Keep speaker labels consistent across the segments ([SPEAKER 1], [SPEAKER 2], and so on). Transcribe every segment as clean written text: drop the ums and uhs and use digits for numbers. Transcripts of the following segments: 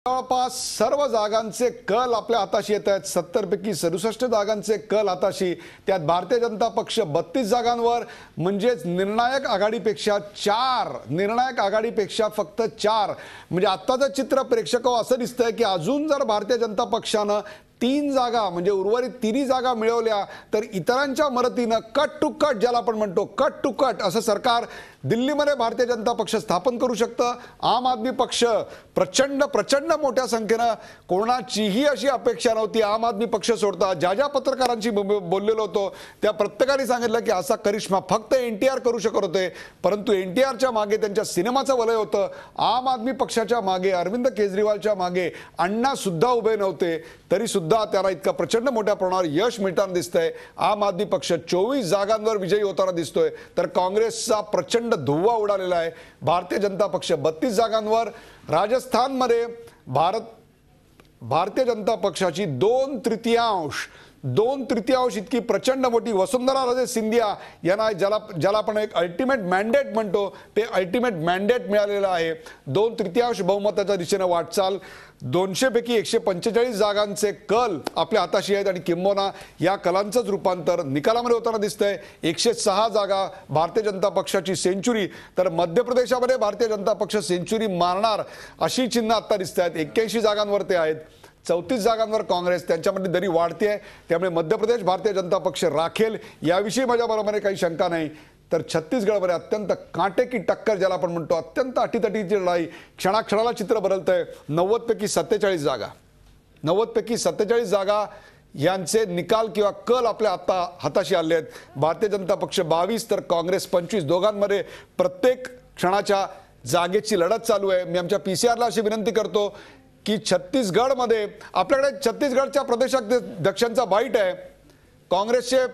[SPEAKER 1] जवळपास सर्व जागांचे कल आपल्या हाताशी येत आहेत। 70 पैकी 67 जागांचे कल हाताशी, त्यात भारतीय जनता पक्ष 32 जागांवर, म्हणजेच निर्णायक आघाडीपेक्षा फक्त 4। म्हणजे आत्ताचं चित्र प्रेक्षकांना असं दिसतंय की अजून जर भारतीय जनता पक्षानं 3 जागा म्हणजे उर्वरित 3 जागा मिळवल्या तर इतरांच्या मदतीनं कट टू कट, ज्याला आपण म्हणतो कट टू कट, असं सरकार दिल्लीमध्ये भारतीय जनता पक्ष स्थापन करू शकतं। आम आदमी पक्ष प्रचंड मोठ्या संख्येनं, कोणाचीही अशी अपेक्षा नव्हती आम आदमी पक्ष सोडता। ज्या पत्रकारांशी बोललेलो होतो त्या प्रत्येकाने सांगितलं की असा करिश्मा फक्त एनटीआर करू शकत होते, परंतु एनटीआरच्या मागे त्यांच्या सिनेमाचं वलय होतं। आम आदमी पक्षाच्या मागे, अरविंद केजरीवालच्या मागे अण्णा सुद्धा उभे नव्हते, तरी सुद्धा त्याला इतका प्रचंड मोठ्या प्रमाणावर यश मिळताना दिसतंय। आम आदमी पक्ष 24 जागांवर विजयी होताना दिसतोय, तर काँग्रेसचा प्रचंड धुव्वा उडालेला आहे। भारतीय जनता पक्ष 32 जागांवर। राजस्थानमध्ये भारतीय जनता पक्षाची 2/3 इतकी प्रचंड मोठी, वसुंधरा राजे सिंधिया यांना ज्याला आपण एक अल्टिमेट मॅन्डेट म्हणतो, ते अल्टिमेट मॅन्डेट मिळालेलं आहे। 2/3 बहुमताच्या दिशेने वाटचाल। 200 पैकी 145 जागांचे कल आपल्या हाताशी आहेत आणि किंबहुना या कलांचंच रूपांतर निकालामध्ये होताना दिसतंय। 106 जागा भारतीय जनता पक्षाची सेंचुरी, तर मध्य प्रदेशामध्ये भारतीय जनता पक्ष सेंचुरी मारणार अशी चिन्ह आता दिसत आहेत। 81 जागांवर ते आहेत। 34 जागांवर काँग्रेस, त्यांच्यामध्ये दरी वाढते आहे, त्यामुळे मध्य प्रदेश भारतीय जनता पक्ष राखेल याविषयी माझ्याबरोबर काही शंका नाही। तर छत्तीसगडमध्ये अत्यंत कांटेकी टक्कर, ज्याला आपण म्हणतो अत्यंत अटीतटीची लढाई, क्षणाक्षणाला चित्र बदलतंय। 90 पैकी 47 जागा यांचे निकाल किंवा कल आपल्या हाताशी आले आहेत। भारतीय जनता पक्ष 22 तर काँग्रेस 25, दोघांमध्ये प्रत्येक क्षणाच्या जागेची लढत चालू आहे। मी आमच्या पीसीआरला अशी विनंती करतो की छत्तीसगडमध्ये आपल्याकडे छत्तीसगडच्या प्रदेशाध्यक्षांचा बाईट आहे। काँग्रेसचे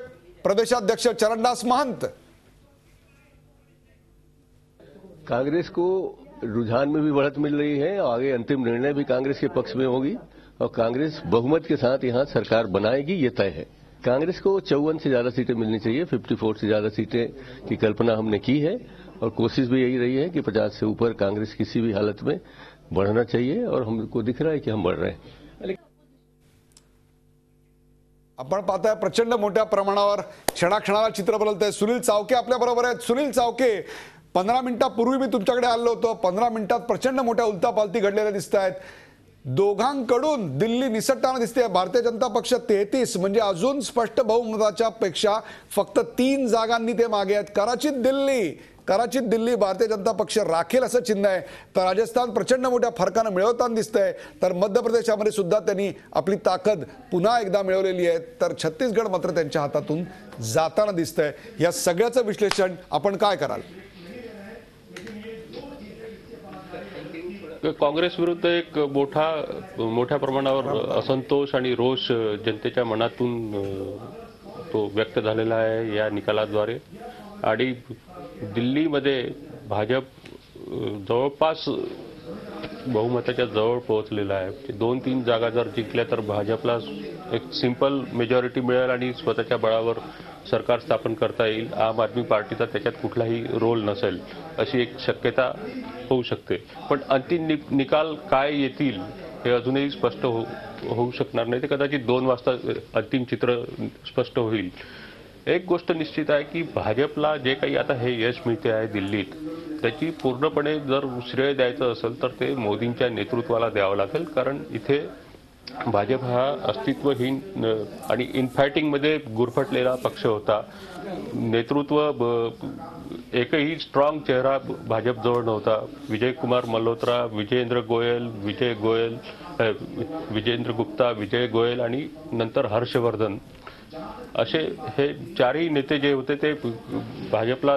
[SPEAKER 1] प्रदेशाध्यक्ष चरणदास महंत।
[SPEAKER 2] कांग्रेस को रुझान में भी बढ़त मिल रही है और आगे अंतिम निर्णय भी कांग्रेस के पक्ष में होगी और कांग्रेस बहुमत के साथ यहां सरकार बनाएगी, ये तय है। कांग्रेस को 54 से ज्यादा सीटें मिलनी चाहिए, 54 से ज्यादा सीटें की कल्पना हमने की है और कोशिश भी यही रही है कि 50 से ऊपर कांग्रेस किसी भी हालत में बढ़ना चाहिए और हमको दिख रहा है कि हम बढ़ रहे हैं।
[SPEAKER 1] आपण पाहताय प्रचंड मोठ्या प्रमाणावर क्षणाक्षणाला चित्र बदलतंय। सुनील चावके आपल्या बरोबर आहेत। सुनील चावके, 15 मिनिटांपूर्वी मी तुमच्याकडे आलो होतो। 15 मिनिटात प्रचंड मोठ्या उलटापालटी घडलेल्या दिसत आहेत। दोघांकडून दिल्ली निसटताना दिसते। भारतीय जनता पक्ष 33 म्हणजे अजून स्पष्ट बहुमताच्या पेक्षा फक्त 3 जागांनी ते मागे आहेत। कराचीत दिल्ली भारतीय जनता पक्ष राखेल असं चिन्ह आहे, तर राजस्थान प्रचंड मोठ्या फरकानं मिळवताना दिसतंय, तर मध्य प्रदेशामध्ये सुद्धा त्यांनी आपली ताकद पुन्हा एकदा मिळवलेली आहे, तर छत्तीसगड मात्र त्यांच्या हातातून जाताना दिसतंय। या सगळ्याचं विश्लेषण आपण काय कराल?
[SPEAKER 3] काँग्रेस विरुद्ध एक मोठ्या प्रमाणावर असंतोष आणि रोष जनतेच्या मनातून तो व्यक्त झालेला आहे या निकालाद्वारे। आणि दिल्लीमध्ये भाजप जवळपास बहुमताच्या जवळ पोहोचलेला आहे। 2-3 जागा जर जिंकल्या तर भाजपला एक सिंपल मेजॉरिटी मिळेल आणि स्वतःच्या बळावर सरकार स्थापन करता येईल। आम आदमी पार्टीचा त्याच्यात कुठलाही रोल नसेल अशी एक शक्यता होऊ शकते, पण अंतिम निकाल काय येतील हे अजूनही स्पष्ट होऊ शकणार नाही। ते कदाचित 2 वाजता अंतिम चित्र स्पष्ट होईल। एक गोष्ट निश्चित आहे की भाजपला जे काही आता हे यश मिळते आहे दिल्लीत, त्याची पूर्णपणे जर श्रेय द्यायचं असेल तर ते मोदींच्या नेतृत्वाला द्यावं लागेल, कारण इथे भाजप हा अस्तित्वहीन आणि इनफायटिंगमध्ये गुरफटलेला पक्ष होता। नेतृत्व एकही स्ट्रॉंग चेहरा भाजपजवळ नव्हता। विजय कुमार मल्होत्रा, विजेंद्र गुप्ता, विजय गोयल आणि नंतर हर्षवर्धन असे हे 4ही नेते जे होते ते भाजपला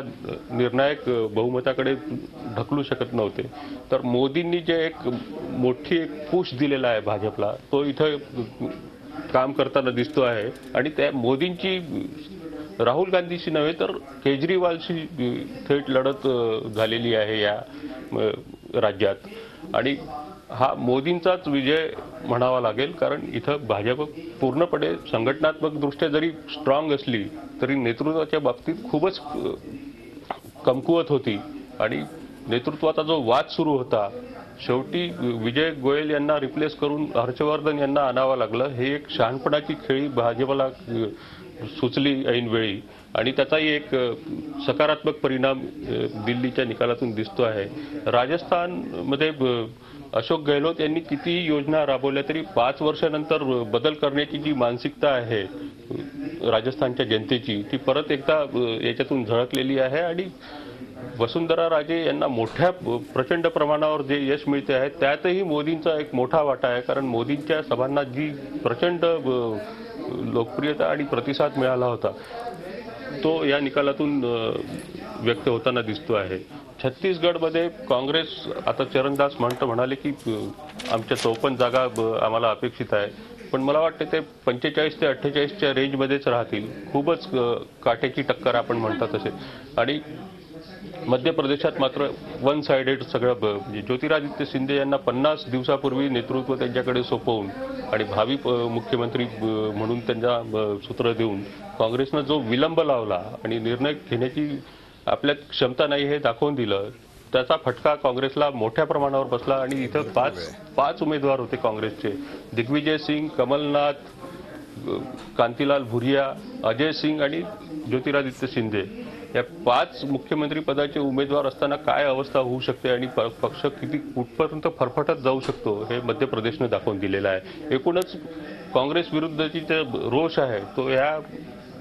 [SPEAKER 3] निर्णायक बहुमताकडे ढकलू शकत नव्हते। तर मोदींनी जे एक मोठी पुश दिलेला आहे भाजपला, तो इथं काम करताना दिसतो आहे। आणि त्या मोदींची राहुल गांधीशी नव्हे तर केजरीवालशी थेट लढत झालेली आहे या राज्यात, आणि हा मोदींचाच विजय म्हणावा लागेल, कारण इथं भाजप पूर्णपणे संघटनात्मक दृष्ट्या जरी स्ट्रॉंग असली तरी नेतृत्वाच्या बाबतीत खूपच कमकुवत होती। आणि नेतृत्वाचा जो वाद सुरू होता शेवटी विजय गोयल यांना रिप्लेस करून हर्षवर्धन यांना आणावं लागलं. हे एक शहाणपणाची खेळी भाजपला सुचली ऐनवेळी आणि त्याचाही एक सकारात्मक परिणाम दिल्लीच्या निकालातून दिसतो आहे. राजस्थानमध्ये अशोक गेहलोत यांनी कितीही योजना राबवल्या तरी 5 वर्षानंतर बदल करण्याची जी मानसिकता आहे राजस्थानच्या जनतेची ती परत एकदा याच्यातून झळकलेली आहे आणि वसुंधरा राजे यांना मोठ्या प्रचंड प्रमाणावर जे यश मिळते आहे त्यातही मोदींचा एक मोठा वाटा आहे. कारण मोदींच्या सभांना जी प्रचंड लोकप्रियता आणि प्रतिसाद मिळाला होता तो या निकालातून व्यक्त होताना दिसतो आहे. छत्तीसगडमध्ये काँग्रेस आता चरणदास म्हणाले की आमच्या 54 जागा आम्हाला अपेक्षित आहे, पण मला वाटतं ते 45 ते 48च्या रेंजमध्येच राहतील. खूपच काटेची टक्कर आपण म्हणतात तसे. आणि मध्य प्रदेशात मात्र वन साइडेड सगळं म्हणजे ज्योतिरादित्य शिंदे यांना 50 दिवसापूर्वी नेतृत्व त्यांच्याकडे सोपवून आणि भावी मुख्यमंत्री म्हणून त्यांना सूत्र देऊन काँग्रेसनं जो विलंब लावला आणि निर्णय घेण्याची आपल्यात क्षमता नाही हे दाखवून दिलं त्याचा फटका काँग्रेसला मोठ्या प्रमाणावर बसला. आणि इथं पाच उमेदवार होते काँग्रेसचे. दिग्विजय सिंग, कमलनाथ, कांतीलाल भुरिया, अजय सिंग आणि ज्योतिरादित्य शिंदे या 5 मुख्यमंत्री पदाचे उमेदवार असताना काय अवस्था होऊ शकते आणि पक्ष किती कुठपर्यंत फरफटत जाऊ शकतो हे मध्य प्रदेशने दाखवून दिलेलं आहे. एकूणच काँग्रेस विरुद्धची जे रोष आहे तो या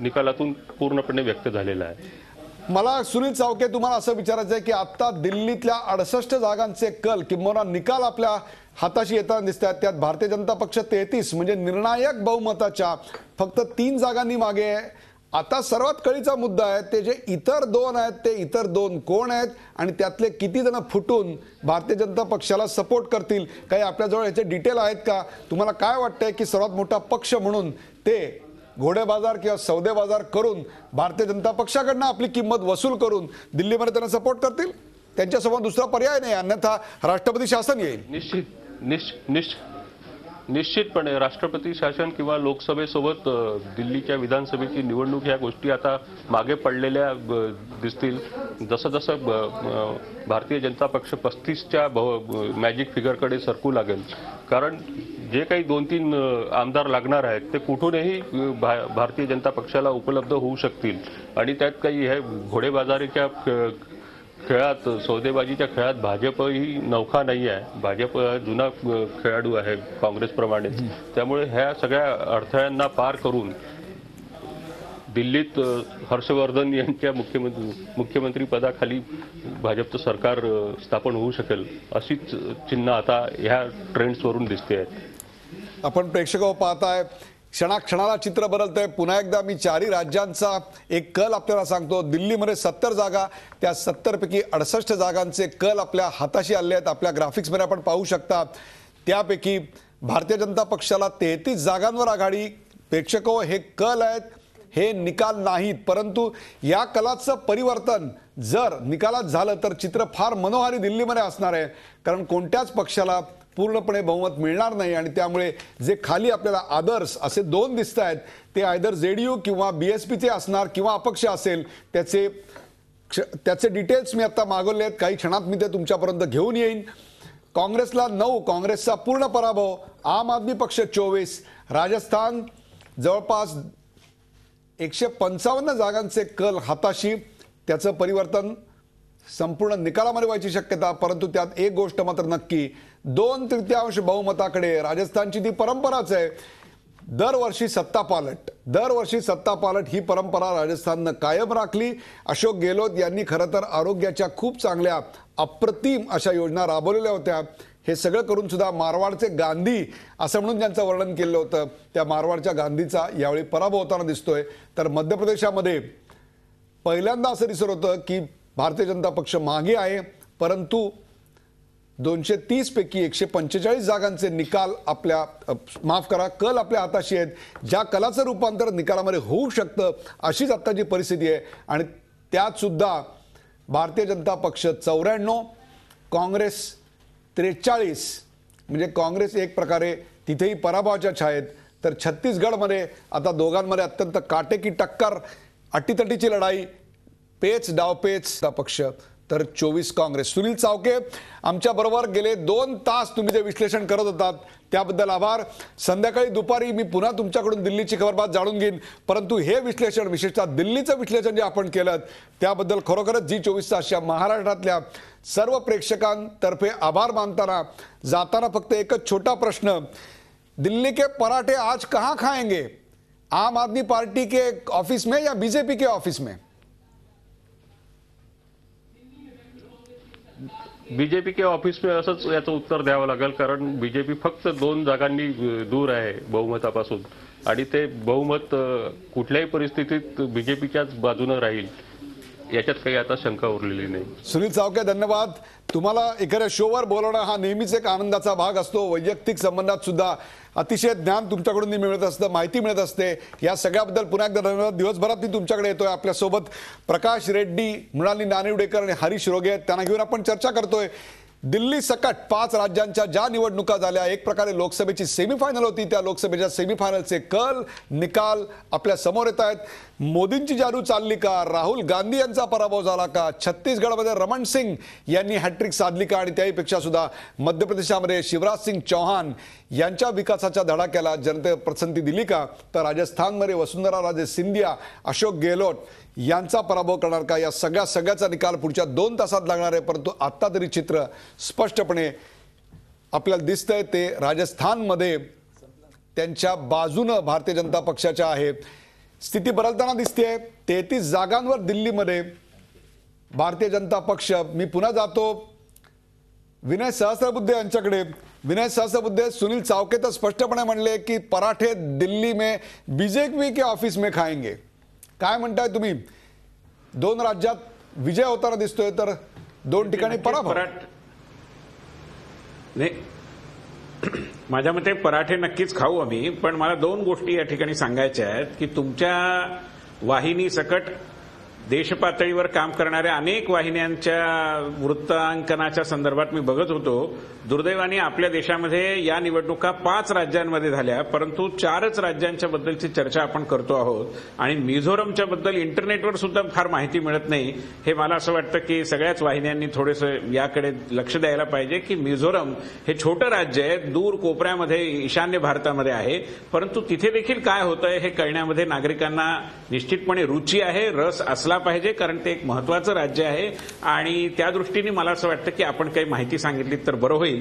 [SPEAKER 3] निकालातून पूर्णपणे व्यक्त झालेला आहे.
[SPEAKER 1] मला सुनील चावके तुम्हाला असं विचारायचं आहे की आता दिल्लीतल्या 68 जागांचे कल किंवा निकाल आपल्या हाताशी येताना दिसतात. त्यात भारतीय जनता पक्ष 33 म्हणजे निर्णायक बहुमताच्या फक्त 3 जागांनी मागे आहे. आता सर्वात कळीचा मुद्दा आहे ते जे इतर 2 आहेत ते इतर 2 कोण आहेत आणि त्यातले किती जण फुटून भारतीय जनता पक्षाला सपोर्ट करतील. काही आपल्याजवळ याचे डिटेल आहेत का? तुम्हाला काय वाटतंय की सर्वात मोठा पक्ष म्हणून ते घोडेबाजार किंवा सौदे बाजार करून भारतीय जनता पक्षाकडनं आपली किंमत वसूल करून दिल्लीमध्ये त्यांना सपोर्ट करतील? त्यांच्यासमोर दुसरा पर्याय नाही, अन्यथा राष्ट्रपती शासन येईल.
[SPEAKER 3] निश्चितपणे राष्ट्रपती शासन किंवा लोकसभेसोबत दिल्लीच्या विधानसभेची निवडणूक ह्या गोष्टी आता मागे पडलेल्या दिसतील. जसं जसं भारतीय जनता पक्ष 35च्या मॅजिक फिगरकडे सरकू लागेल. कारण जे काही 2-3 आमदार लागणार आहेत ते कुठूनही भारतीय जनता पक्षाला उपलब्ध होऊ शकतील आणि त्यात काही हे घोडेबाजारीच्या खेळात सौदेबाजीच्या खेळात भाजपही नौखा नाही आहे. भाजप जुना खेळाडू आहे काँग्रेसप्रमाणे. त्यामुळे ह्या सगळ्या अडथळ्यांना पार करून दिल्लीत हर्षवर्धन यांच्या मुख्यमंत्री पदाखाली भाजपचं सरकार स्थापन होऊ शकेल अशीच चिन्ह आता ह्या ट्रेंड्सवरून दिसते आहेत.
[SPEAKER 1] आपण प्रेक्षक पाहताय क्षणाक्षणाला चित्र बदलतंय. पुन्हा एकदा मी 4ही राज्यांचा एक कल आपल्याला सांगतो. दिल्लीमध्ये 70 जागा, त्या 70 पैकी 68 जागांचे कल आपल्या हाताशी आले आहेत. आपल्या ग्राफिक्समध्ये आपण पाहू शकता. त्यापैकी भारतीय जनता पक्षाला 33 जागांवर आघाडी. प्रेक्षक हे कल आहेत, हे निकाल नाहीत. परंतु या कलाचं परिवर्तन जर निकालात झालं तर चित्र फार मनोहारी दिल्लीमध्ये असणार आहे. कारण कोणत्याच पक्षाला पूर्णपणे बहुमत मिळणार नाही आणि त्यामुळे जे खाली आपल्याला आदर्श असे 2 दिसत आहेत ते आयदर जेडीयू किंवा बीएसपीचे असणार किंवा अपक्ष असेल. त्याचे डिटेल्स मी आता मागवले आहेत. काही क्षणात मी ते तुमच्यापर्यंत घेऊन येईन. काँग्रेसला 9, काँग्रेसचा पूर्ण पराभव. आम आदमी पक्ष 24. राजस्थान जवळपास 155 जागांचे कल हाताशी. त्याचं परिवर्तन संपूर्ण निकालामध्ये व्हायची शक्यता. परंतु त्यात एक गोष्ट मात्र नक्की, 2/3 बहुमताकडे. राजस्थानची ती परंपराच आहे. दरवर्षी सत्ता पालट ही परंपरा राजस्थाननं कायम राखली. अशोक गेहलोत यांनी खरं तर आरोग्याच्या खूप चांगल्या अप्रतिम अशा योजना राबवलेल्या होत्या. हे सगळं करून सुद्धा मारवाडचे गांधी असं म्हणून ज्यांचं वर्णन केलं होतं त्या मारवाडच्या गांधीचा यावेळी पराभव होताना दिसतोय. तर मध्य प्रदेशामध्ये पहिल्यांदा असं दिसत होतं की भारतीय जनता पक्ष मागे आहे. परंतु 230 पैकी 145 जागांचे निकाल कल आपल्या हाताशी आहेत. ज्या कलाचं रूपांतर निकालामध्ये होऊ शकतं अशीच आत्ताची परिस्थिती आहे. आणि त्यात सुद्धा भारतीय जनता पक्ष 94, काँग्रेस 43. म्हणजे काँग्रेस एक प्रकारे तिथेही पराभवाच्या छायेत. तर छत्तीसगडमध्ये आता दोघांमध्ये अत्यंत काटेकी टक्कर, अटीतटीची लढाई, पेच डावपेच. पक्ष तर 24 काँग्रेस. सुनील चावके आमच्या बरोबर गेले 2 तास तुम्ही जे विश्लेषण करत होतात त्याबद्दल आभार. संध्याकाळी दुपारी मी पुन्हा तुमच्याकडून दिल्लीची खबरबात जाणून घेईन, परंतु हे विश्लेषण विशेषतः दिल्लीचं विश्लेषण जे आपण केलं त्याबद्दल खरोखरच G24 तासच्या महाराष्ट्रातल्या सर्व प्रेक्षकांतर्फे आभार मानताना जाताना फक्त एकच छोटा प्रश्न, दिल्ली के पराठे आज कहां खाएंगे? आम आदमी पार्टी के ऑफिस में या बीजेपी के ऑफिस में?
[SPEAKER 3] बीजेपी के ऑफिस में असंच याचं उत्तर द्यावं लागेल, कारण बीजेपी फक्त 2 जागांनी दूर आहे बहुमतापासून आणि ते बहुमत कुठल्याही परिस्थितीत बीजेपीच्याच बाजूने राहील याच्यात काही आता शंका उरलेली नाही.
[SPEAKER 1] सुनील चावके धन्यवाद. तुम्हाला एखाद्या शोवर बोलवणं हा नेहमीच एक आनंदाचा भाग असतो. वैयक्तिक संबंधात सुद्धा अतिशय ज्ञान तुमच्याकडून मिळत असतं, माहिती मिळत असते. या सगळ्याबद्दल पुन्हा एकदा धन्यवाद. दिवसभरात मी तुमच्याकडे येतोय. आपल्यासोबत प्रकाश रेड्डी, मृणाली नानिवडेकर आणि हरीश रोगे आहेत, त्यांना घेऊन आपण चर्चा करतोय. दिल्ली सकट 5 राज्यांच्या ज्या निवडणुका झाल्या, एक प्रकारे लोकसभेची सेमीफायनल होती, त्या लोकसभेच्या सेमीफायनलचे कल निकाल आपल्या समोर येत आहेत. मोदींची जादू चालली का? राहुल गांधी यांचा पराभव झाला का? छत्तीसगडमध्ये रमण सिंग यांनी हॅट्रिक साधली का? आणि त्याहीपेक्षा सुद्धा मध्य प्रदेशामध्ये शिवराज सिंग चौहान यांच्या विकासाच्या धडाक्याला जनतेने पसंती दिली का? तर राजस्थानमध्ये वसुंधरा राजे सिंधिया, अशोक गेहलोत यांचा पराभव करणार का? या सगळ्याचा निकाल पुढच्या 2 तासात लागणार आहे. परंतु आत्ता तरी चित्र स्पष्टपणे आपल्याला दिसतंय ते राजस्थानमध्ये त्यांच्या बाजूनं भारतीय जनता पक्षाच्या आहे. स्थिती बदलताना दिसते. 33 जागांवर दिल्लीमध्ये भारतीय जनता पक्ष. मी पुन्हा जातो विनय सहस्त्रबुद्धे यांच्याकडे. विनय सहस्त्रबुद्धे, सुनील चावके तर स्पष्टपणे म्हणले की पराठे दिल्ली में बीजेपी के ऑफिस में खाएंगे. काय म्हणताय तुम्ही? 2 राज्यात विजय होताना दिसतोय तर 2 ठिकाणी पराभव.
[SPEAKER 4] नाही, माझ्या मते पराठे नक्कीच खाऊ आम्ही, पण मला 2 गोष्टी या ठिकाणी सांगायच्या आहेत की तुमच्या वाहिनी सकट देशपातळीवर काम करणाऱ्या अनेक वाहिन्यांच्या वृत्तांकनाच्या संदर्भात मी बघत होतो. दुर्दैवाने आपल्या देशामध्ये या निवडणुका 5 राज्यांमध्ये झाल्या, परंतु 4च राज्यांच्या बद्दलची चर्चा आपण करतो आहोत आणि मिझोरमच्या बद्दल इंटरनेटवर सुद्धा फार माहिती मिळत नाही. हे मला असं वाटतं की सगळ्याच वाहिन्यांनी थोडेसं याकडे लक्ष द्यायला पाहिजे की मिझोरम हे छोटं राज्य आहे, दूर कोपऱ्यामध्ये ईशान्य भारतामध्ये आहे, परंतु तिथे देखील काय होतंय हे कळण्यामध्ये नागरिकांना निश्चितपणे रुची आहे, रस असला पाहिजे, कारण ते एक महत्वाचं राज्य आहे आणि त्या दृष्टीने मला असं वाटतं की आपण काही माहिती सांगितली तर बरं होईल.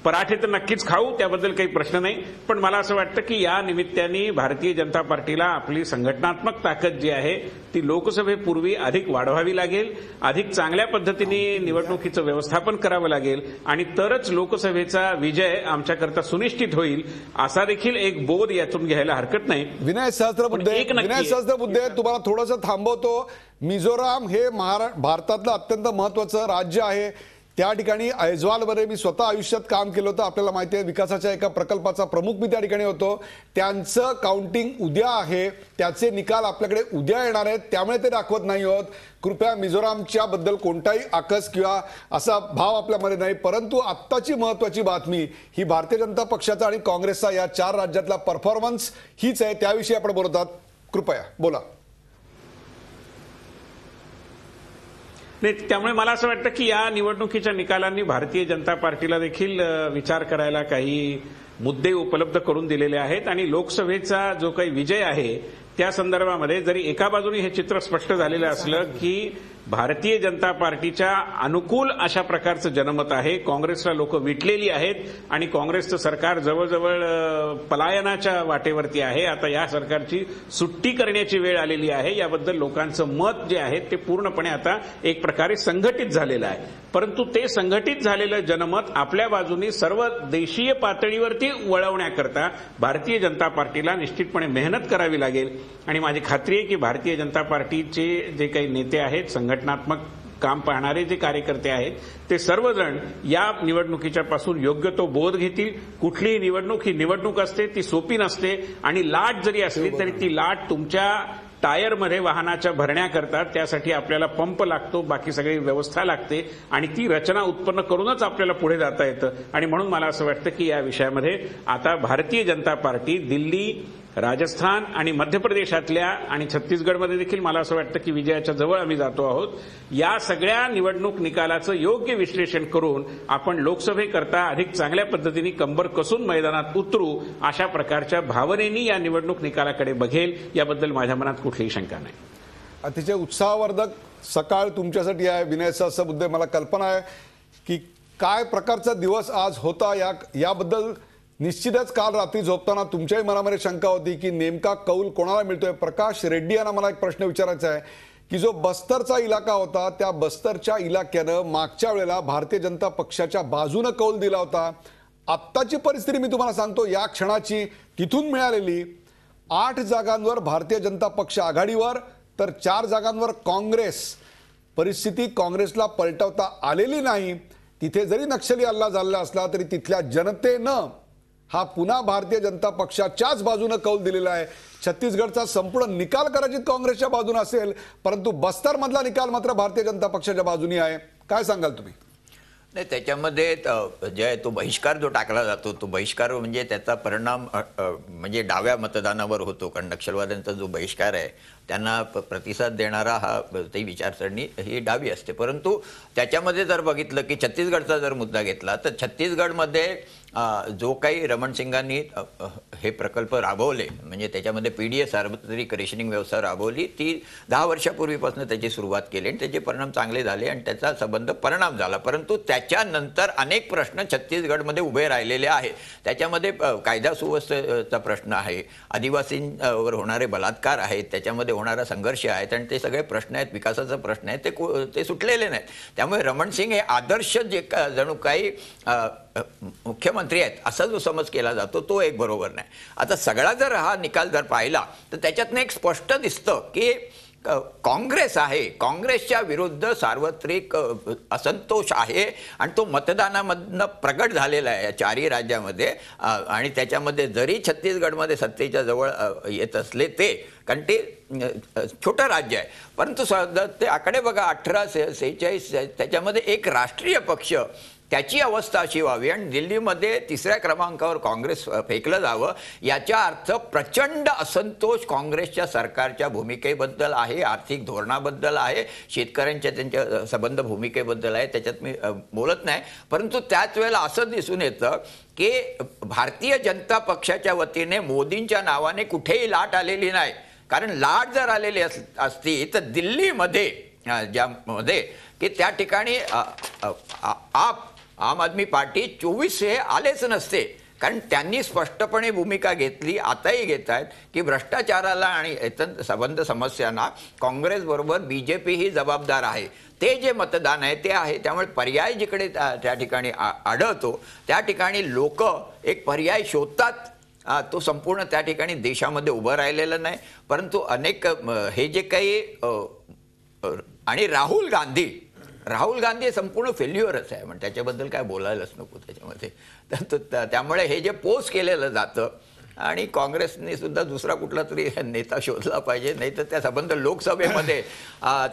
[SPEAKER 4] पराठे तर नक्कीच खाऊ, त्याबद्दल काही प्रश्न नाही, पण मला असं वाटतं की या निमित्ताने भारतीय जनता पार्टीला आपली संघटनात्मक ताकद जी आहे ती लोकसभेपूर्वी अधिक वाढवावी लागेल, अधिक चांगल्या पद्धतीने निवडणुकीचं व्यवस्थापन करावं लागेल आणि तरच लोकसभेचा विजय आमच्याकरता सुनिश्चित होईल, असा देखील एक बोध यातून घ्यायला हरकत नाही.
[SPEAKER 1] विनय सहस्त्रबुद्धे, तुम्हाला थोडंसं थांबवतो. मिझोराम हे भारतातलं अत्यंत महत्वाचं राज्य आहे. त्या ठिकाणी ऐजवालमध्ये मी स्वतः आयुष्यात काम केलं होतं. आपल्याला माहिती आहे विकासाच्या एका प्रकल्पाचा प्रमुख मी त्या ठिकाणी होतो. त्यांचं काउंटिंग उद्या आहे, त्याचे निकाल आपल्याकडे उद्या येणार आहेत, त्यामुळे ते दाखवत नाही आहोत. कृपया मिझोरामच्या बद्दल कोणताही आकस किंवा असा भाव आपल्यामध्ये नाही, परंतु आत्ताची महत्वाची बातमी ही भारतीय जनता पक्षाचा आणि काँग्रेसचा या 4 राज्यातला परफॉर्मन्स हीच आहे. त्याविषयी आपण बोलतात. कृपया बोला.
[SPEAKER 4] नाही, त्यामुळे मला असं वाटतं की या निवडणुकीच्या निकालांनी भारतीय जनता पार्टीला देखील विचार करायला काही मुद्दे उपलब्ध करून दिलेले आहेत आणि लोकसभेचा जो काही विजय आहे त्या संदर्भामध्ये जरी एका बाजूने हे चित्र स्पष्ट झालेलं असलं की भारतीय जनता पार्टीच्या अनुकूल अशा प्रकारचं जनमत आहे, काँग्रेसला लोक विटलेली आहेत आणि काँग्रेसचं सरकार जवळजवळ पलायनाच्या वाटेवरती आहे. आता या सरकारची सुट्टी करण्याची वेळ आलेली आहे, याबद्दल लोकांचं मत जे आहे ते पूर्णपणे आता एक प्रकारे संघटित झालेलं आहे. परंतु ते संघटित झालेलं जनमत आपल्या बाजूने सर्व देशीय पातळीवरती वळवण्याकरता भारतीय जनता पार्टीला निश्चितपणे मेहनत करावी लागेल आणि माझी खात्री आहे की भारतीय जनता पार्टीचे जे काही नेते आहेत, संघटनात्मक काम पाहणारे जे कार्यकर्ते आहेत ते सर्वजण या निवडणुकीच्या पासून योग्य तो बोध घेतील. कुठलीही निवडणूक ही निवडणूक असते, ती सोपी नसते आणि लाट जरी असली तरी ती लाट तुमच्या टायरमध्ये वाहनाच्या भरण्याकरता त्यासाठी आपल्याला पंप लागतो, बाकी सगळी व्यवस्था लागते आणि ती रचना उत्पन्न करूनच आपल्याला पुढे जाता येतं आणि म्हणून मला असं वाटतं की या विषयामध्ये आता भारतीय जनता पार्टी दिल्ली राजस्थान आणि मध्य प्रदेशातल्या आणि छत्तीसगडमध्ये देखील मला असं वाटतं की विजयाच्या जवळ आम्ही जातो आहोत. या सगळ्या निवडणूक निकालाचं योग्य विश्लेषण करून आपण लोकसभेकरता अधिक चांगल्या पद्धतीने कंबर कसून मैदानात उतरू अशा प्रकारच्या भावनेनी या निवडणूक निकालाकडे बघेल, याबद्दल माझ्या मनात कुठलीही शंका नाही.
[SPEAKER 1] अतिशय उत्साहवर्धक सकाळ तुमच्यासाठी आहे विनय सर. असं मुद्दे मला कल्पना आहे की काय प्रकारचा दिवस आज होता याबद्दल निश्चितच काल रात्री झोपताना तुमच्याही मनामध्ये शंका होती की नेमका कौल कोणाला मिळतोय. प्रकाश रेड्डी यांना मला एक प्रश्न विचारायचा आहे की जो बस्तरचा इलाका होता त्या बस्तरच्या इलाक्यानं मागच्या वेळेला भारतीय जनता पक्षाच्या बाजूनं कौल दिला होता. आत्ताची परिस्थिती मी तुम्हाला सांगतो या क्षणाची, तिथून मिळालेली 8 जागांवर भारतीय जनता पक्ष आघाडीवर तर 4 जागांवर काँग्रेस. परिस्थिती काँग्रेसला पलटवता आलेली नाही. तिथे जरी नक्षली हल्ला झालेला असला तरी तिथल्या जनतेनं हा पुन्हा भारतीय जनता पक्षाच्याच बाजूने कौल दिलेला आहे. छत्तीसगडचा संपूर्ण निकाल कदाचित काँग्रेसच्या बाजूने असेल, परंतु बस्तर मधला निकाल मात्र भारतीय जनता पक्षाच्या बाजूने आहे. काय सांगाल तुम्ही?
[SPEAKER 5] नाही, त्याच्यामध्ये जे तो बहिष्कार जो टाकला जातो तो बहिष्कार म्हणजे त्याचा परिणाम म्हणजे डाव्या मतदानावर होतो. कारण नक्षलवाद्यांचा जो बहिष्कार आहे त्यांना प्रतिसाद देणारा हा ती विचारसरणी ही डावी असते. परंतु त्याच्यामध्ये जर बघितलं की छत्तीसगडचा जर मुद्दा घेतला तर छत्तीसगडमध्ये जो काही रमण सिंगांनी हे प्रकल्प राबवले म्हणजे त्याच्यामध्ये PDA सार्वत्रिक रेशनिंग व्यवस्था राबवली, ती 10 वर्षापूर्वीपासून त्याची सुरुवात केली आणि त्याचे परिणाम चांगले झाले आणि त्याचा संबंध परिणाम झाला. परंतु त्याच्यानंतर अनेक प्रश्न छत्तीसगडमध्ये उभे राहिलेले आहेत. त्याच्यामध्ये कायदा सुव्यवस्थेचा प्रश्न आहे, आदिवासींवर होणारे बलात्कार आहेत, त्याच्यामध्ये होणारा संघर्ष आहेत आणि ते सगळे प्रश्न आहेत, विकासाचा प्रश्न आहे, ते सुटलेले नाहीत. त्यामुळे रमण सिंग हे आदर्श जे जणू काही मुख्यमंत्री आहेत असा जो समज केला जातो तो एक बरोबर नाही. आता सगळा जर हा निकाल जर पाहिला तर त्याच्यातनं एक स्पष्ट दिसतं की काँग्रेस आहे, काँग्रेसच्या विरुद्ध सार्वत्रिक असंतोष आहे आणि तो मतदानामधनं प्रगट झालेला आहे या 4ही राज्यामध्ये. आणि त्याच्यामध्ये जरी छत्तीसगडमध्ये सत्तेच्या जवळ येत असले ते, कारण ते छोटं राज्य आहे, परंतु ते आकडे बघा 1846 त्याच्यामध्ये एक राष्ट्रीय पक्ष त्याची अवस्था अशी व्हावी आणि दिल्लीमध्ये 3ऱ्या क्रमांकावर काँग्रेस फेकलं जावं याचा अर्थ प्रचंड असंतोष काँग्रेसच्या सरकारच्या भूमिकेबद्दल आहे, आर्थिक धोरणाबद्दल आहे, शेतकऱ्यांच्या त्यांच्या संबंध भूमिकेबद्दल आहे. त्याच्यात मी बोलत नाही. परंतु त्याच वेळेला असं दिसून येतं की भारतीय जनता पक्षाच्या वतीने मोदींच्या नावाने कुठेही लाट आलेली नाही. कारण लाट जर आलेली असती तर दिल्लीमध्ये ज्यामध्ये की त्या ठिकाणी आम आदमी पार्टी 24 हे आलेच नसते. कारण त्यांनी स्पष्टपणे भूमिका घेतली, आताही घेत आहेत की भ्रष्टाचाराला आणि संबंध समस्यांना काँग्रेसबरोबर BJP ही जबाबदार आहे. ते जे मतदान आहे ते आहे. त्यामुळे पर्याय जिकडे त्या ठिकाणी आढळतो त्या ठिकाणी लोक एक पर्याय शोधतात. तो संपूर्ण त्या ठिकाणी देशामध्ये उभं राहिलेला नाही. परंतु अनेक हे जे काही आणि राहुल गांधी संपूर्ण फेल्युअरच आहे. म्हणजे त्याच्याबद्दल काय बोलायलाच नको त्याच्यामध्ये. त्यामुळे हे जे पोस्ट केलेलं जातं आणि काँग्रेसने सुद्धा दुसरा कुठला तरी नेता शोधला पाहिजे, नाही तर त्या संबंध लोकसभेमध्ये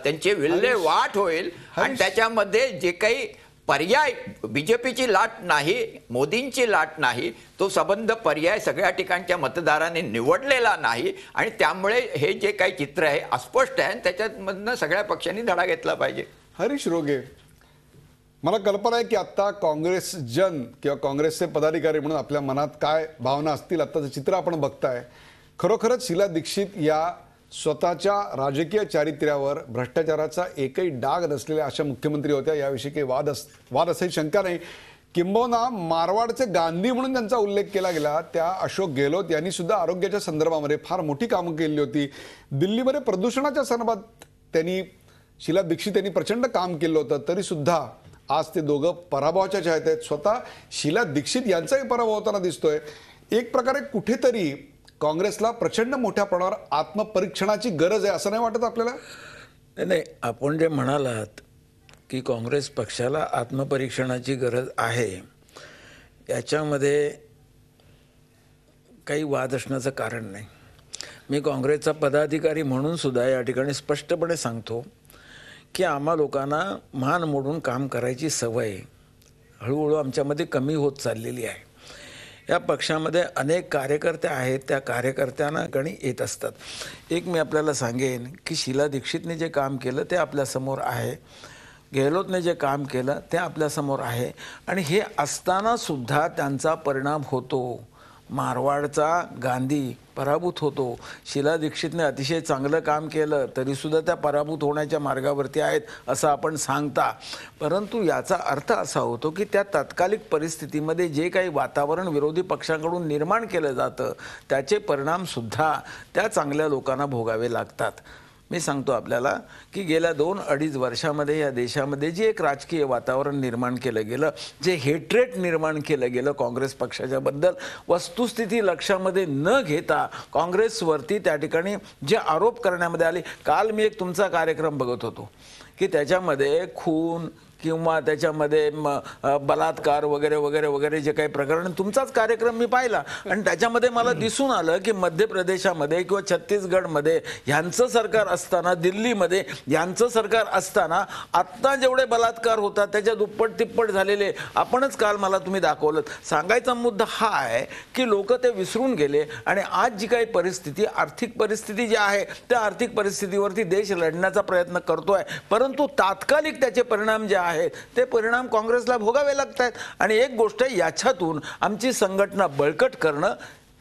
[SPEAKER 5] त्यांची विल्हेवाट होईल आणि त्याच्यामध्ये जे काही पर्याय BJPची लाट नाही, मोदींची लाट नाही, तो संबंध पर्याय सगळ्या ठिकाणच्या मतदारांनी निवडलेला नाही आणि त्यामुळे हे जे काही चित्र आहे अस्पष्ट आहे आणि त्याच्यामधनं सगळ्या पक्षांनी धडा घेतला पाहिजे.
[SPEAKER 1] हरीश रोगे, मला कल्पना आहे की आता काँग्रेस जन किंवा काँग्रेसचे पदाधिकारी म्हणून आपल्या मनात काय भावना असतील आत्ताचं चित्र आपण बघताय. खरोखरच शीला दीक्षित या स्वतःच्या राजकीय चारित्र्यावर भ्रष्टाचाराचा एकही डाग नसलेल्या अशा मुख्यमंत्री होत्या. याविषयी काही वाद असाही शंका नाही. किंबहुना मारवाडचे गांधी म्हणून त्यांचा उल्लेख केला गेला त्या अशोक गेहलोत यांनी सुद्धा आरोग्याच्या संदर्भामध्ये फार मोठी कामं केली होती. दिल्लीमध्ये प्रदूषणाच्या संदर्भात शीला दीक्षित यांनी प्रचंड काम केलं होतं. तरी सुद्धा आज ते दोघं पराभवाच्या छायेत आहेत. स्वतः शीला दीक्षित यांचाही पराभव होताना दिसतोय. एक प्रकारे कुठेतरी काँग्रेसला प्रचंड मोठ्या प्रमाणावर आत्मपरीक्षणाची गरज आहे असं नाही वाटत आपल्याला?
[SPEAKER 6] नाही, आपण जे म्हणालात की काँग्रेस पक्षाला आत्मपरीक्षणाची गरज आहे याच्यामध्ये काही वाद असण्याचं कारण नाही. मी काँग्रेसचा पदाधिकारी म्हणून सुद्धा या ठिकाणी स्पष्टपणे सांगतो की आम्हा लोकांना मान मोडून काम करायची सवय हळूहळू आमच्यामध्ये कमी होत चाललेली आहे. या पक्षामध्ये अनेक कार्यकर्ते आहेत, त्या कार्यकर्त्यांना गणी येत असतात. एक मी आपल्याला सांगेन की शीला दीक्षितने जे काम केलं ते आपल्यासमोर आहे, गेहलोतने जे काम केलं ते आपल्यासमोर आहे, आणि हे असताना सुद्धा त्यांचा परिणाम होतो. मारवाडचा गांधी पराभूत होतो. शीला दीक्षितने अतिशय चांगलं काम केलं तरीसुद्धा त्या पराभूत होण्याच्या मार्गावरती आहेत असं आपण सांगता. परंतु याचा अर्थ असा होतो की त्या तात्कालिक परिस्थितीमध्ये जे काही वातावरण विरोधी पक्षांकडून निर्माण केलं जातं त्याचे परिणामसुद्धा त्या चांगल्या लोकांना भोगावे लागतात. मी सांगतो आपल्याला की गेल्या 2-2.5 वर्षामध्ये या देशामध्ये जे एक राजकीय वातावरण निर्माण केलं गेलं, जे हेट्रेट निर्माण केलं गेलं काँग्रेस पक्षाच्या बद्दल, वस्तुस्थिती लक्षामध्ये न घेता काँग्रेसवरती त्या ठिकाणी जे आरोप करण्यामध्ये आले. काल मी एक तुमचा कार्यक्रम बघत होतो की त्याच्यामध्ये खून किंवा त्याच्यामध्ये बलात्कार वगैरे वगैरे वगैरे जे काही प्रकरण, तुमचाच कार्यक्रम मी पाहिला आणि त्याच्यामध्ये मला दिसून आलं की मध्य प्रदेशामध्ये किंवा छत्तीसगडमध्ये ह्यांचं सरकार असताना, दिल्लीमध्ये ह्यांचं सरकार असताना आत्ता जेवढे बलात्कार होतात त्याच्या दुप्पट तिप्पट झालेले आपणच काल मला तुम्ही दाखवलं. सांगायचा मुद्दा हा आहे की लोक ते विसरून गेले आणि आज जी काही परिस्थिती, आर्थिक परिस्थिती जी आहे त्या आर्थिक परिस्थितीवरती देश लढण्याचा प्रयत्न करतोय, परंतु तात्कालिक त्याचे परिणाम जे आहेत ते परिणाम काँग्रेसला भोगावे लागतात. आणि एक गोष्ट, याच्यातून आमची संघटना बळकट करणं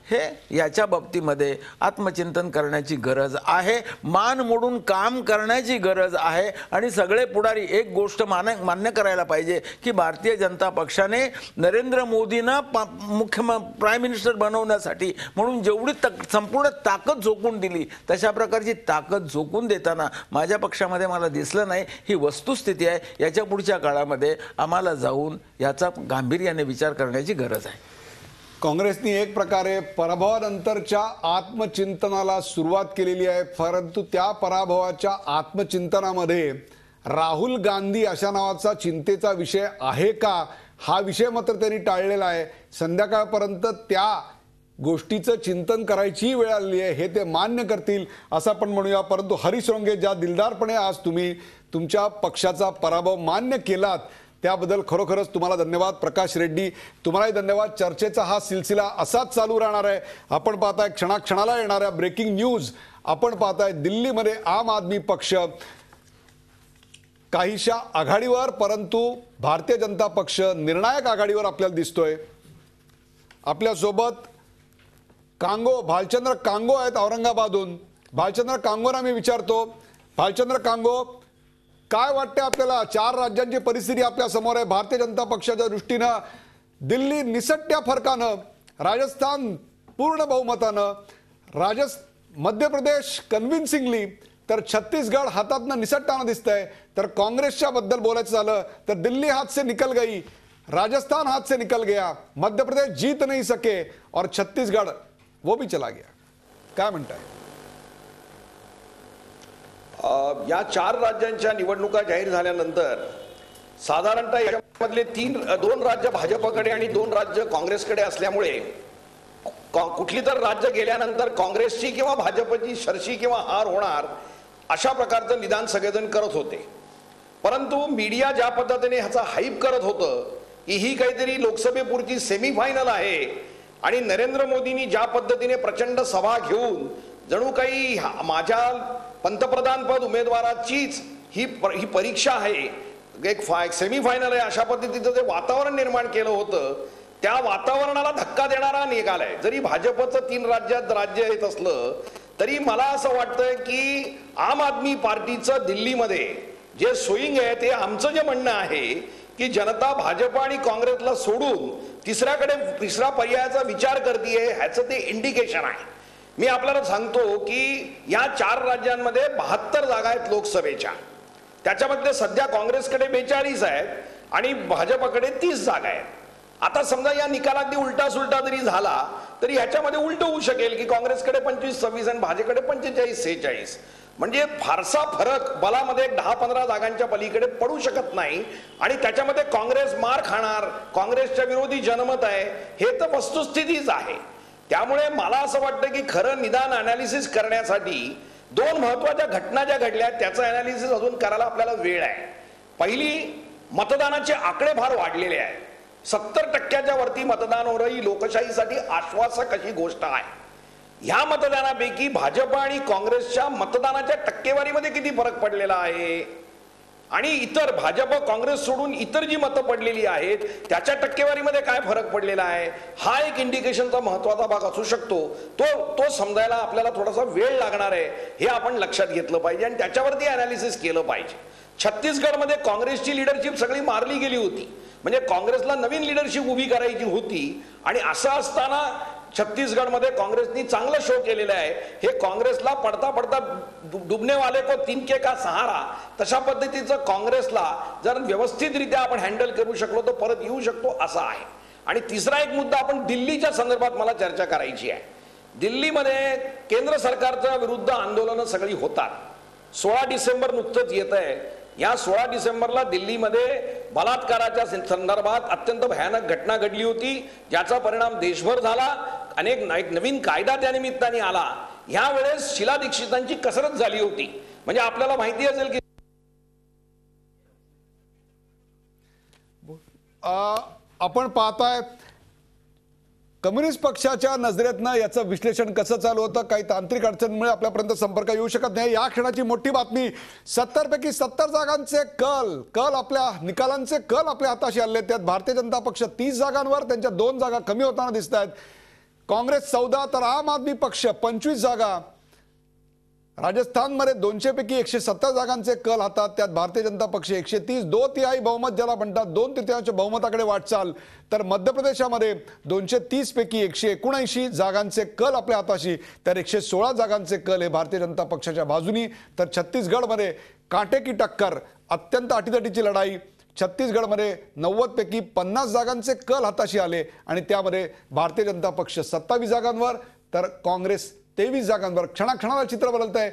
[SPEAKER 6] हे याच्या बाबतीमध्ये आत्मचिंतन करण्याची गरज आहे, मान मोडून काम करण्याची गरज आहे. आणि सगळे पुढारी एक गोष्ट मान्य करायला पाहिजे की भारतीय जनता पक्षाने नरेंद्र मोदींना प्राईम मिनिस्टर बनवण्यासाठी म्हणून जेवढी संपूर्ण ताकद झोकून दिली तशा प्रकारची ताकद झोकून देताना माझ्या पक्षामध्ये मला दिसलं नाही. ही वस्तुस्थिती आहे. याच्या पुढच्या काळामध्ये आम्हाला जाऊन याचा गांभीर्याने विचार करण्याची गरज आहे.
[SPEAKER 1] काँग्रेसने एक प्रकारे पराभवानंतरच्या आत्मचिंतनाला सुरुवात केलेली आहे, परंतु त्या पराभवाच्या आत्मचिंतनामध्ये राहुल गांधी अशा नावाचा चिंतेचा विषय आहे का, हा विषय मात्र त्यांनी टाळलेला आहे. संध्याकाळपर्यंत त्या गोष्टीचं चिंतन करायची वेळ आली आहे हे ते मान्य करतील असं आपण म्हणूया. परंतु हरीश रंगे, ज्या दिलदारपणे आज तुम्ही तुमच्या पक्षाचा पराभव मान्य केलात त्याबद्दल खरोखरच तुम्हाला धन्यवाद. प्रकाश रेड्डी, तुम्हालाही धन्यवाद. चर्चेचा हा सिलसिला असाच चालू राहणार आहे. आपण पाहताय क्षणाक्षणाला येणाऱ्या ब्रेकिंग न्यूज. आपण पाहताय दिल्लीमध्ये आम आदमी पक्ष काहीशा आघाडीवर, परंतु भारतीय जनता पक्ष निर्णायक आघाडीवर आपल्याला दिसतोय. आपल्यासोबत भालचंद्र कांगो आहेत औरंगाबादहून. भालचंद्र कांगोना मी विचारतो. भालचंद्र कांगो, काय वाटते आपल्याला? 4 राज्यांची परिस्थिती आपल्या समोर आहे. भारतीय जनता पक्षाच्या दृष्टीनं दिल्ली निसटत्या फरकानं, राजस्थान पूर्ण बहुमतानं, मध्य प्रदेश कन्व्हिन्सिंगली, तर छत्तीसगड हातातनं निसटताना दिसतंय. तर काँग्रेसच्या बद्दल बोलायचं झालं तर दिल्ली हाथ से निकल गई, राजस्थान हाथ से निकल गया, मध्य प्रदेश जीत नहीं सके और छत्तीसगड वो भी चला गया. काय म्हणताय?
[SPEAKER 7] या 4 राज्यांच्या निवडणुका जाहीर झाल्यानंतर साधारणतः यामधले 2 राज्य भाजपकडे आणि 2 राज्य काँग्रेसकडे असल्यामुळे कुठली तर राज्य गेल्यानंतर काँग्रेसची किंवा भाजपची शर्शी किंवा हार होणार अशा प्रकारचं निदान सगळेजण करत होते. परंतु मीडिया ज्या पद्धतीने ह्याचा हाईप करत होतं की ही काहीतरी लोकसभेपुरती सेमीफायनल आहे आणि नरेंद्र मोदींनी ज्या पद्धतीने प्रचंड सभा घेऊन जणू काही माझ्या पंतप्रधान पद उमेदवाराचीच ही परीक्षा आहे, एक सेमीफायनल आहे, अशा पद्धतीचं जे वातावरण निर्माण केलं होतं त्या वातावरणाला धक्का देणारा निकाल आहे. जरी भाजपचं 3 राज्यात राज्य येत असलं तरी मला असं वाटतंय की आम आदमी पार्टीचं दिल्लीमध्ये जे स्विंग आहे ते आमचं जे म्हणणं आहे की जनता भाजप आणि काँग्रेसला सोडून तिसऱ्या पर्यायाचा विचार करतेय, ह्याचं ते इंडिकेशन आहे. मी आपल्याला सांगतो की या 4 राज्यांमध्ये 72 जागा आहेत लोकसभेच्या. त्याच्यामध्ये सध्या काँग्रेसकडे 42 आहेत आणि भाजपकडे 30 जागा आहेत. आता समजा या निकालात उलटा सुलटा जरी झाला तरी ह्याच्यामध्ये उलट होऊ शकेल की काँग्रेसकडे 25-26 आणि भाजपकडे 45-46. म्हणजे फारसा फरक बलामध्ये 10-15 जागांच्या पलीकडे पडू शकत नाही आणि त्याच्यामध्ये काँग्रेस मार खाणार, काँग्रेसच्या विरोधी जनमत आहे, हे तर वस्तुस्थितीच आहे. त्यामुळे मला असं वाटतं की खरं निदान अनालिसिस करण्यासाठी 2 महत्वाच्या घटना ज्या घडल्या त्याचं अनालिसिस अजून करायला आपल्याला वेळ आहे. पहिली, मतदानाचे आकडे फार वाढलेले आहेत. 70% वरती मतदान होणं ही लोकशाहीसाठी आश्वासक अशी गोष्ट आहे. ह्या मतदानापैकी भाजप आणि काँग्रेसच्या मतदानाच्या टक्केवारीमध्ये किती फरक पडलेला आहे आणि इतर भाजप काँग्रेस सोडून इतर जी मतं पडलेली आहेत त्याच्या टक्केवारीमध्ये काय फरक पडलेला आहे, हा एक इंडिकेशनचा महत्वाचा भाग असू शकतो. तो समजायला आपल्याला थोडासा वेळ लागणार आहे, हे आपण लक्षात घेतलं पाहिजे आणि त्याच्यावरती अनालिसिस केलं पाहिजे. छत्तीसगडमध्ये काँग्रेसची लिडरशिप सगळी मारली गेली होती, म्हणजे काँग्रेसला नवीन लिडरशिप उभी करायची होती आणि असं असताना छत्तीसगडमध्ये काँग्रेसनी चांगलं शो केलेलं आहे. हे काँग्रेसला पडता पडता डुबने वाले को तिनके का सहारा, तशा पद्धतीचं काँग्रेसला जर व्यवस्थितरित्या आपण हँडल करू शकलो तर परत येऊ शकतो असं आहे. आणि तिसरा एक मुद्दा आपण दिल्लीच्या संदर्भात मला चर्चा करायची आहे. दिल्लीमध्ये केंद्र सरकारच्या विरुद्ध आंदोलनं सगळी होतात. 16 डिसेंबर नुकतंच येत आहे. या 16 डिसेंबरला दिल्लीमध्ये बलात्काराच्या संदर्भात अत्यंत भयानक घटना घडली होती, ज्याचा परिणाम देशभर झाला. एक नवीन कायदा त्या निमित्ताने आला. यावेळेस शीला दीक्षितांची कसरत झाली होती. म्हणजे आपल्याला माहिती असेल की
[SPEAKER 1] आपण पाहताय कम्युनिस्ट पक्षाच्या नजरेतनं याचं विश्लेषण कसं चालू होतं. काही तांत्रिक अडचणीमुळे आपल्यापर्यंत संपर्क येऊ शकत नाही. या क्षणाची मोठी बातमी, 70 पैकी 70 जागांचे आपल्या निकालांचे कल आपल्या हाताशी आले. त्यात भारतीय जनता पक्ष 30 जागांवर, त्यांच्या 2 जागा कमी होताना दिसत आहेत. काँग्रेस 14 तर आम आदमी पक्ष 25 जागा. राजस्थानमध्ये 200 पैकी 170 जागांचे कल हातात. त्यात भारतीय जनता पक्ष 130, 2/3 बहुमत ज्याला म्हणतात, 2/3 बहुमताकडे वाटचाल. तर मध्य प्रदेशामध्ये 230 पैकी 179 जागांचे कल आपल्या हाताशी, तर 116 जागांचे कल हे भारतीय जनता पक्षाच्या बाजूनी. तर छत्तीसगडमध्ये कांटे की टक्कर, अत्यंत अटीतटीची लढाई. छत्तीसगडमध्ये 90 पैकी 50 जागांचे कल हाताशी आले आणि त्यामध्ये भारतीय जनता पक्ष 27 जागांवर तर काँग्रेस 23 जागांवर. क्षणाक्षणाला चित्र बदलत आहे.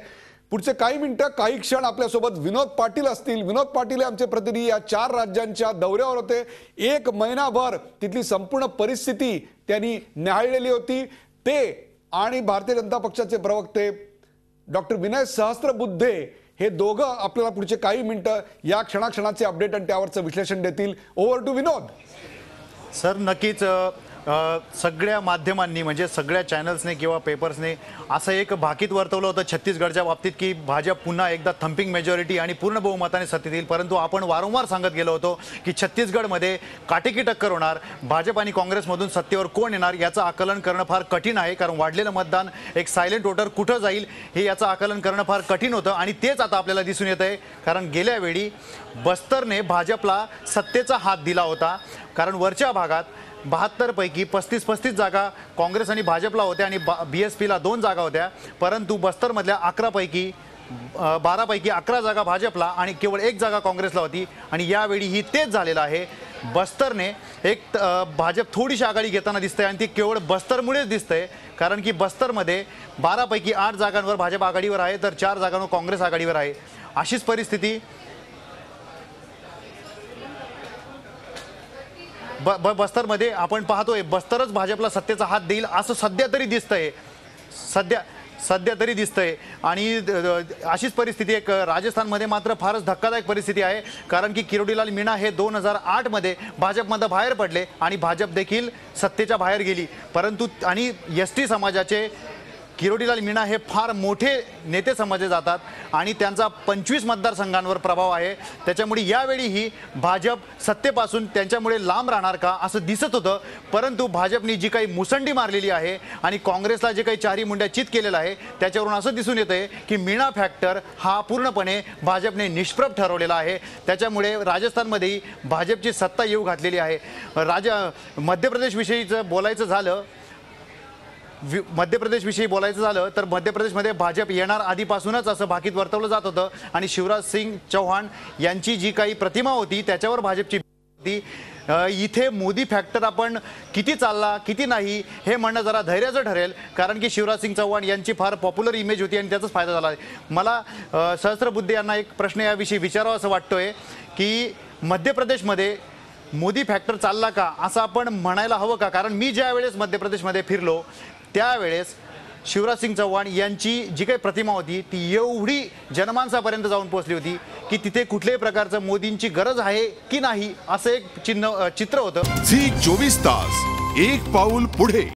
[SPEAKER 1] पुढचे काही मिनिटं काही क्षण आपल्यासोबत विनोद पाटील असतील. विनोद पाटील हे आमचे प्रतिनिधी या 4 राज्यांच्या दौऱ्यावर होते. 1 महिनाभर तिथली संपूर्ण परिस्थिती त्यांनी न्याहाळलेली होती. ते आणि भारतीय जनता पक्षाचे प्रवक्ते डॉक्टर विनय सहस्त्रबुद्धे हे दोघं आपल्याला पुढचे काही मिनिटं या क्षणाक्षणाचे अपडेट आणि त्यावरचं विश्लेषण देतील. Over to Vinod.
[SPEAKER 8] सर, नक्कीच सगळ्या माध्यमांनी म्हणजे सगळ्या चॅनल्सने किंवा पेपर्सने असं एक भाकीत वर्तवलं होतं छत्तीसगडच्या बाबतीत की भाजप पुन्हा एकदा थम्पिंग मेजॉरिटी आणि पूर्ण बहुमताने सत्तेत येईल. परंतु आपण वारंवार सांगत गेलो होतो की छत्तीसगडमध्ये काटेकी टक्कर होणार. भाजप आणि काँग्रेसमधून सत्तेवर कोण येणार याचं आकलन करणं फार कठीण आहे, कारण वाढलेलं मतदान, एक सायलेंट वोटर कुठं जाईल हे याचं आकलन करणं फार कठीण होतं. आणि तेच आता आपल्याला दिसून येत आहे, कारण गेल्या वेळी बस्तरने भाजपला सत्तेचा हात दिला होता. कारण वरच्या भागात 72 पैकी 35 जागा काँग्रेस आणि भाजपला होत्या आणि BSPला 2 जागा होत्या. परंतु बस्तरमधल्या 12 पैकी 11 जागा भाजपला आणि केवळ 1 जागा काँग्रेसला होती. आणि यावेळी ही तेच झालेलं आहे. बस्तरने एक भाजप थोडीशी आघाडी घेताना दिसते आणि ती केवळ बस्तरमुळेच दिसते, कारण की बस्तरमध्ये 12 पैकी 8 जागांवर भाजप आघाडीवर आहे तर 4 जागांवर काँग्रेस आघाडीवर आहे. अशीच परिस्थिती बस्तरमध्ये आपण पाहतोय. बस्तरच भाजपला सत्तेचा हात देईल असं सध्या तरी दिसतंय. सध्या तरी दिसतंय. आणि अशीच परिस्थिती एक राजस्थानमध्ये मात्र फारच धक्कादायक परिस्थिती आहे, कारण की किरोडीलाल मीणा हे 2008 मध्ये भाजपमधून बाहेर पडले आणि भाजप देखील सत्तेच्या बाहेर गेली. परंतु आणि ST समाजाचे किरोडीलाल मीणा हे फार मोठे नेते समजले जातात आणि त्यांचा 25 मतदारसंघांवर प्रभाव आहे. त्याच्यामुळे यावेळीही भाजप सत्तेपासून त्यांच्यामुळे लांब राहणार का असं दिसत होतं. परंतु भाजपने जी काही मुसंडी मारलेली आहे आणि काँग्रेसला जे काही चारी मुंड्या चित केलेलं आहे त्याच्यावरून असं दिसून येतंय की मीणा फॅक्टर हा पूर्णपणे भाजपने निष्प्रभ ठरवलेला आहे. त्याच्यामुळे राजस्थानमध्येही भाजपची सत्ता येऊ घातलेली आहे. मध्य प्रदेशविषयीचं बोलायचं झालं तर मध्य प्रदेशमध्ये भाजप येणार आधीपासूनच असं भाकीत वर्तवलं जात होतं आणि शिवराज सिंग चौहान यांची जी काही प्रतिमा होती त्याच्यावर भाजपची होती. इथे मोदी फॅक्टर आपण किती चालला किती नाही हे म्हणणं जरा धैर्याचं ठरेल, कारण की शिवराज सिंग चौहान यांची फार पॉप्युलर इमेज होती आणि त्याचाच फायदा झाला. मला सहस्त्रबुद्धे यांना एक प्रश्न याविषयी विचारावा असं वाटतोय की मध्य प्रदेशमध्ये मोदी फॅक्टर चालला का असं आपण म्हणायला हवं का? कारण मी ज्या वेळेस मध्य प्रदेशमध्ये फिरलो त्यावेळेस शिवराज सिंग चौहान यांची जी काही प्रतिमा होती ती एवढी जनमानसापर्यंत जाऊन पोहोचली होती की तिथे कुठल्याही प्रकारचं मोदींची गरज आहे की नाही असं एक चित्र होतं.
[SPEAKER 9] झी 24 तास, एक पाऊल पुढे.